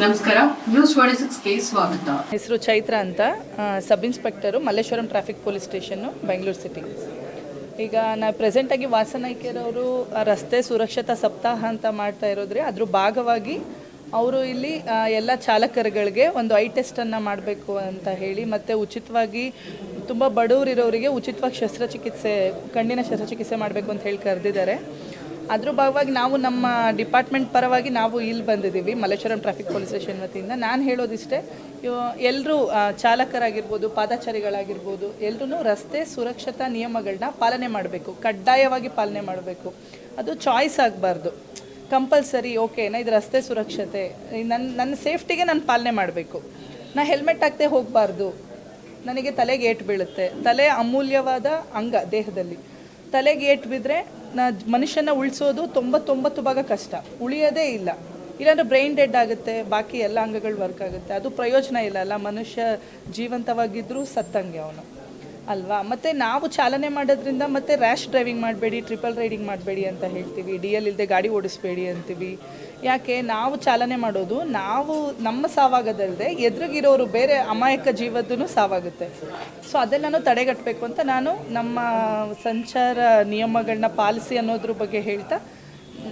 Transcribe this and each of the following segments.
ನಮಸ್ಕಾರ, ನ್ಯೂಸ್ 26ಗೆ ಸ್ವಾಗತ. ಹೆಸರು ಚೈತ್ರ ಅಂತ, sub inspector, Malleshwaram traffic police station, Bengaluru city. ಈಗ ನಾವು ಪ್ರೆಸೆಂಟಾಗಿ ವಾಸನಾಯ್ಕೆರವರು ರಸ್ತೆ ಸುರಕ್ಷತಾ ಸಪ್ತಾಹ ಅಂತ ಮಾಡ್ತಾ ಇರೋದ್ರೆ ಅದ್ರ ಭಾಗವಾಗಿ ಅವರು ಇಲ್ಲಿ ಎಲ್ಲ ಚಾಲಕರುಗಳಿಗೆ ಒಂದು ಐ ಟೆಸ್ಟನ್ನು ಮಾಡಬೇಕು ಅಂತ ಹೇಳಿ, ಮತ್ತು ಉಚಿತವಾಗಿ ತುಂಬ ಬಡವರಿರೋರಿಗೆ ಉಚಿತವಾಗಿ ಕಣ್ಣಿನ ಶಸ್ತ್ರಚಿಕಿತ್ಸೆ ಮಾಡಬೇಕು ಅಂತ ಹೇಳಿ ಕರೆದಿದ್ದಾರೆ. ಅದ್ರ ಭಾಗವಾಗಿ ನಾವು ನಮ್ಮ ಡಿಪಾರ್ಟ್ಮೆಂಟ್ ಪರವಾಗಿ ನಾವು ಇಲ್ಲಿ ಬಂದಿದ್ದೀವಿ ಮಲ್ಲೇಶ್ವರಂ ಟ್ರಾಫಿಕ್ ಪೊಲೀಸ್ ಸ್ಟೇಷನ್ ವತಿಯಿಂದ. ನಾನು ಹೇಳೋದಿಷ್ಟೇ, ಎಲ್ಲರೂ ಚಾಲಕರಾಗಿರ್ಬೋದು, ಪಾದಚಾರಿಗಳಾಗಿರ್ಬೋದು, ಎಲ್ಲರೂ ರಸ್ತೆ ಸುರಕ್ಷತಾ ನಿಯಮಗಳನ್ನ ಪಾಲನೆ ಮಾಡಬೇಕು, ಕಡ್ಡಾಯವಾಗಿ ಪಾಲನೆ ಮಾಡಬೇಕು. ಅದು ಚಾಯ್ಸ್ ಆಗಬಾರ್ದು, ಕಂಪಲ್ಸರಿ. ಓಕೆನಾ, ಇದು ರಸ್ತೆ ಸುರಕ್ಷತೆ, ನನ್ನ ಸೇಫ್ಟಿಗೆ ನಾನು ಪಾಲನೆ ಮಾಡಬೇಕು. ನಾನು ಹೆಲ್ಮೆಟ್ ಹಾಕ್ತೆ ಹೋಗಬಾರ್ದು, ನನಗೆ ತಲೆಗೆ ಏಟು ಬೀಳುತ್ತೆ. ತಲೆ ಅಮೂಲ್ಯವಾದ ಅಂಗ ದೇಹದಲ್ಲಿ. ತಲೆಗೆ ಏಟು ಬಿದ್ದರೆ ಮನುಷ್ಯನ ಉಳಿಸೋದು 99 ಭಾಗ ಕಷ್ಟ, ಉಳಿಯೋದೇ ಇಲ್ಲ. ಇಲ್ಲಾಂದರೆ ಬ್ರೈನ್ ಡೆಡ್ ಆಗುತ್ತೆ, ಬಾಕಿ ಎಲ್ಲ ಅಂಗಗಳು ವರ್ಕ್ ಆಗುತ್ತೆ, ಅದು ಪ್ರಯೋಜನ ಇಲ್ಲ ಅಲ್ಲ. ಮನುಷ್ಯ ಜೀವಂತವಾಗಿದ್ದರೂ ಸತ್ತಂಗೆ ಅವನು ಅಲ್ವಾ. ಮತ್ತು ನಾವು ಚಾಲನೆ ಮಾಡೋದ್ರಿಂದ ಮತ್ತು ರ್ಯಾಶ್ ಡ್ರೈವಿಂಗ್ ಮಾಡಬೇಡಿ, ಟ್ರಿಪಲ್ ರೈಡಿಂಗ್ ಮಾಡಬೇಡಿ ಅಂತ ಹೇಳ್ತೀವಿ, DL ಇಲ್ಲದೆ ಗಾಡಿ ಓಡಿಸ್ಬೇಡಿ ಅಂತೀವಿ. ಯಾಕೆ? ನಾವು ಚಾಲನೆ ಮಾಡೋದು ನಾವು ನಮ್ಮ ಸಾವಾಗೋದಲ್ಲದೆ ಎದುರಿಗಿರೋರು ಬೇರೆ ಅಮಾಯಕ ಜೀವದೂ ಸಾವಾಗುತ್ತೆ. ಸೊ ಅದೆಲ್ಲನೂ ತಡೆಗಟ್ಟಬೇಕು ಅಂತ ನಾನು ನಮ್ಮ ಸಂಚಾರ ನಿಯಮಗಳನ್ನ ಪಾಲಿಸಿ ಅನ್ನೋದ್ರ ಬಗ್ಗೆ ಹೇಳ್ತಾ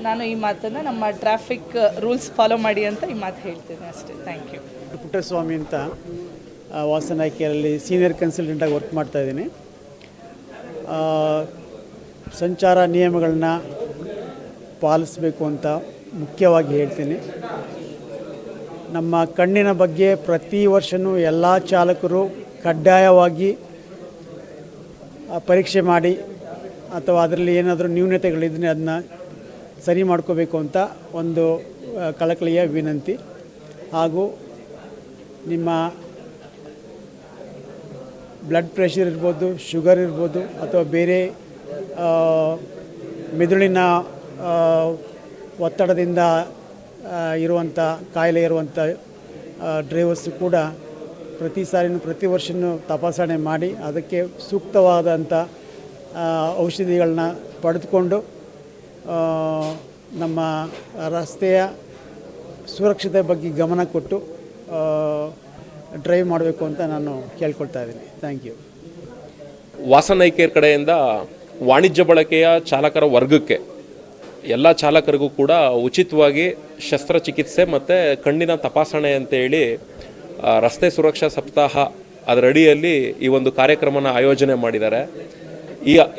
ನಾನು ಈ ಮಾತನ್ನು, ನಮ್ಮ ಟ್ರಾಫಿಕ್ ರೂಲ್ಸ್ ಫಾಲೋ ಮಾಡಿ ಅಂತ ಈ ಮಾತು ಹೇಳ್ತೀನಿ ಅಷ್ಟೇ. Thank you. ಪುಟ್ಟಸ್ವಾಮಿ ಅಂತ ವಾಸನಾಯ್ಕೆಯಲ್ಲಿ ಸೀನಿಯರ್ ಕನ್ಸಲ್ಟೆಂಟಾಗಿ ವರ್ಕ್ ಮಾಡ್ತಾಯಿದ್ದೀನಿ. ಸಂಚಾರ ನಿಯಮಗಳನ್ನ ಪಾಲಿಸಬೇಕು ಅಂತ ಮುಖ್ಯವಾಗಿ ಹೇಳ್ತೀನಿ. ನಮ್ಮ ಕಣ್ಣಿನ ಬಗ್ಗೆ ಪ್ರತಿ ವರ್ಷವೂ ಎಲ್ಲ ಚಾಲಕರು ಕಡ್ಡಾಯವಾಗಿ ಪರೀಕ್ಷೆ ಮಾಡಿ ಅಥವಾ ಅದರಲ್ಲಿ ಏನಾದರೂ ನ್ಯೂನತೆಗಳಿದ್ರೆ ಅದನ್ನ ಸರಿ ಮಾಡ್ಕೋಬೇಕು ಅಂತ ಒಂದು ಕಳಕಳಿಯ ವಿನಂತಿ. ಹಾಗೂ ನಿಮ್ಮ ಬ್ಲಡ್ ಪ್ರೆಷರ್ ಇರ್ಬೋದು, ಶುಗರ್ ಇರ್ಬೋದು, ಅಥವಾ ಬೇರೆ ಮೆದುಳಿನ ಒತ್ತಡದಿಂದ ಇರುವಂಥ ಕಾಯಿಲೆ ಇರುವಂಥ ಡ್ರೈವರ್ಸು ಕೂಡ ಪ್ರತಿ ವರ್ಷವೂ ತಪಾಸಣೆ ಮಾಡಿ ಅದಕ್ಕೆ ಸೂಕ್ತವಾದಂಥ ಔಷಧಿಗಳನ್ನ ಪಡೆದುಕೊಂಡು ನಮ್ಮ ರಸ್ತೆಯ ಸುರಕ್ಷತೆ ಬಗ್ಗೆ ಗಮನ ಕೊಟ್ಟು ಡ್ರೈವ್ ಮಾಡಬೇಕು ಅಂತ ನಾನು ಕೇಳ್ಕೊಳ್ತಾ ಇದ್ದೀನಿ. Thank you. ವಾಸನಾಯ್ಕೆಯರ ಕಡೆಯಿಂದ ವಾಣಿಜ್ಯ ಬಳಕೆಯ ಚಾಲಕರ ವರ್ಗಕ್ಕೆ ಎಲ್ಲ ಚಾಲಕರಿಗೂ ಕೂಡ ಉಚಿತವಾಗಿ ಶಸ್ತ್ರಚಿಕಿತ್ಸೆ ಮತ್ತು ಕಣ್ಣಿನ ತಪಾಸಣೆ ಅಂತೇಳಿ ರಸ್ತೆ ಸುರಕ್ಷಾ ಸಪ್ತಾಹ ಅದರ ಅಡಿಯಲ್ಲಿ ಈ ಒಂದು ಕಾರ್ಯಕ್ರಮನ ಆಯೋಜನೆ ಮಾಡಿದ್ದಾರೆ.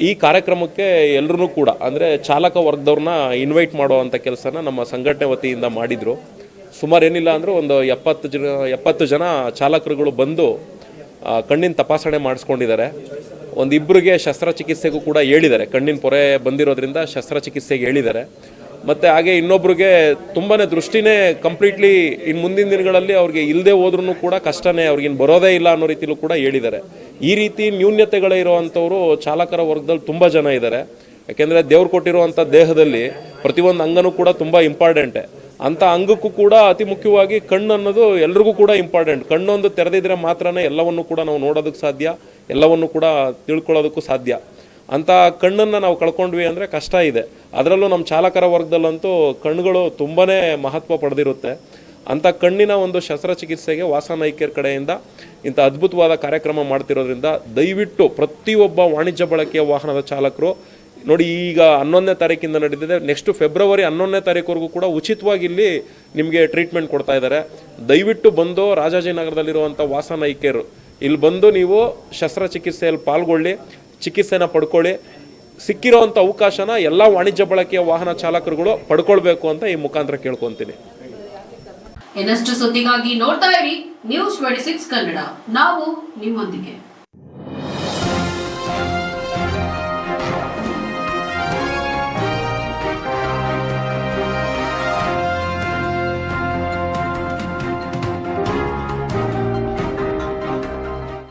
ಈ ಕಾರ್ಯಕ್ರಮಕ್ಕೆ ಎಲ್ಲರೂ ಕೂಡ ಅಂದರೆ ಚಾಲಕ ವರ್ಗದವ್ರನ್ನ ಇನ್ವೈಟ್ ಮಾಡುವಂಥ ಕೆಲಸನ ನಮ್ಮ ಸಂಘಟನೆ ವತಿಯಿಂದ ಮಾಡಿದರು. ಸುಮಾರು ಏನಿಲ್ಲ ಅಂದರೂ ಒಂದು 70 ಜನ ಚಾಲಕರುಗಳು ಬಂದು ಕಣ್ಣಿನ ತಪಾಸಣೆ ಮಾಡಿಸ್ಕೊಂಡಿದ್ದಾರೆ. ಒಂದಿಬ್ಬರಿಗೆ ಶಸ್ತ್ರಚಿಕಿತ್ಸೆಗೂ ಕೂಡ ಹೇಳಿದ್ದಾರೆ, ಕಣ್ಣಿನ ಪೊರೆ ಬಂದಿರೋದ್ರಿಂದ ಶಸ್ತ್ರಚಿಕಿತ್ಸೆಗೆ ಹೇಳಿದ್ದಾರೆ. ಮತ್ತು ಹಾಗೆ ಇನ್ನೊಬ್ರಿಗೆ ತುಂಬಾ ದೃಷ್ಟಿನೇ ಕಂಪ್ಲೀಟ್ಲಿ ಇನ್ನು ಮುಂದಿನ ದಿನಗಳಲ್ಲಿ ಅವ್ರಿಗೆ ಇಲ್ಲದೆ ಹೋದ್ರೂ ಕೂಡ ಕಷ್ಟನೇ, ಅವ್ರಿಗಿನ್ನು ಬರೋದೇ ಇಲ್ಲ ಅನ್ನೋ ರೀತಿಲೂ ಕೂಡ ಹೇಳಿದ್ದಾರೆ. ಈ ರೀತಿ ನ್ಯೂನ್ಯತೆಗಳಿರುವಂಥವ್ರು ಚಾಲಕರ ವರ್ಗದಲ್ಲಿ ತುಂಬ ಜನ ಇದ್ದಾರೆ. ಯಾಕೆಂದರೆ ದೇವ್ರು ಕೊಟ್ಟಿರುವಂಥ ದೇಹದಲ್ಲಿ ಪ್ರತಿಯೊಂದು ಅಂಗನೂ ಕೂಡ ತುಂಬ ಇಂಪಾರ್ಟೆಂಟೆ. ಅಂಥ ಅಂಗಕ್ಕೂ ಕೂಡ ಅತಿ ಮುಖ್ಯವಾಗಿ ಕಣ್ಣು ಅನ್ನೋದು ಎಲ್ರಿಗೂ ಕೂಡ ಇಂಪಾರ್ಟೆಂಟ್. ಕಣ್ಣೊಂದು ತೆರೆದಿದ್ರೆ ಮಾತ್ರನೇ ಎಲ್ಲವನ್ನು ಕೂಡ ನಾವು ನೋಡೋದಕ್ಕೆ ಸಾಧ್ಯ, ಎಲ್ಲವನ್ನು ಕೂಡ ತಿಳ್ಕೊಳ್ಳೋದಕ್ಕೂ ಸಾಧ್ಯ. ಅಂಥ ಕಣ್ಣನ್ನು ನಾವು ಕಳ್ಕೊಂಡ್ವಿ ಅಂದರೆ ಕಷ್ಟ ಇದೆ. ಅದರಲ್ಲೂ ನಮ್ಮ ಚಾಲಕರ ವರ್ಗದಲ್ಲಂತೂ ಕಣ್ಣುಗಳು ತುಂಬಾ ಮಹತ್ವ ಪಡೆದಿರುತ್ತೆ. ಅಂಥ ಕಣ್ಣಿನ ಒಂದು ಶಸ್ತ್ರಚಿಕಿತ್ಸೆಗೆ ವಾಸನಾಯ್ಕೆಯರ ಕಡೆಯಿಂದ ಇಂಥ ಅದ್ಭುತವಾದ ಕಾರ್ಯಕ್ರಮ ಮಾಡ್ತಿರೋದ್ರಿಂದ ದಯವಿಟ್ಟು ಪ್ರತಿಯೊಬ್ಬ ವಾಣಿಜ್ಯ ಬಳಕೆಯ ವಾಹನದ ಚಾಲಕರು ನೋಡಿ, ಈಗ 11ನೇ ತಾರೀಕಿಂದ ನಡೀತಿದೆ, ನೆಕ್ಸ್ಟ್ ಫೆಬ್ರವರಿ 11ನೇ ತಾರೀಕುವರೆಗೂ ಕೂಡ ಉಚಿತವಾಗಿ ಇಲ್ಲಿ ನಿಮಗೆ ಟ್ರೀಟ್ಮೆಂಟ್ ಕೊಡ್ತಾ ಇದ್ದಾರೆ. ದಯವಿಟ್ಟು ಬಂದು ರಾಜಾಜಿನಗರದಲ್ಲಿರುವಂಥ ವಾಸನಾಯ್ಕೆಯರು ಇಲ್ಲಿ ಬಂದು ನೀವು ಶಸ್ತ್ರಚಿಕಿತ್ಸೆಯಲ್ಲಿ ಪಾಲ್ಗೊಳ್ಳಿ, ಚಿಕಿತ್ಸೆನ ಪಡ್ಕೊಳ್ಳಿ. ಸಿಕ್ಕಿರೋವಂಥ ಅವಕಾಶನ ಎಲ್ಲ ವಾಣಿಜ್ಯ ಬಳಕೆಯ ವಾಹನ ಚಾಲಕರುಗಳು ಪಡ್ಕೊಳ್ಬೇಕು ಅಂತ ಈ ಮುಖಾಂತರ ಕೇಳ್ಕೊತೀನಿ. ಇನ್ನಷ್ಟು ಸುದ್ದಿಗಾಗಿ ನೋಡ್ತಾ ಇರಿ ನ್ಯೂಸ್ 26 ಕನ್ನಡ, ನಾವು ನಿಮ್ಮೊಂದಿಗೆ.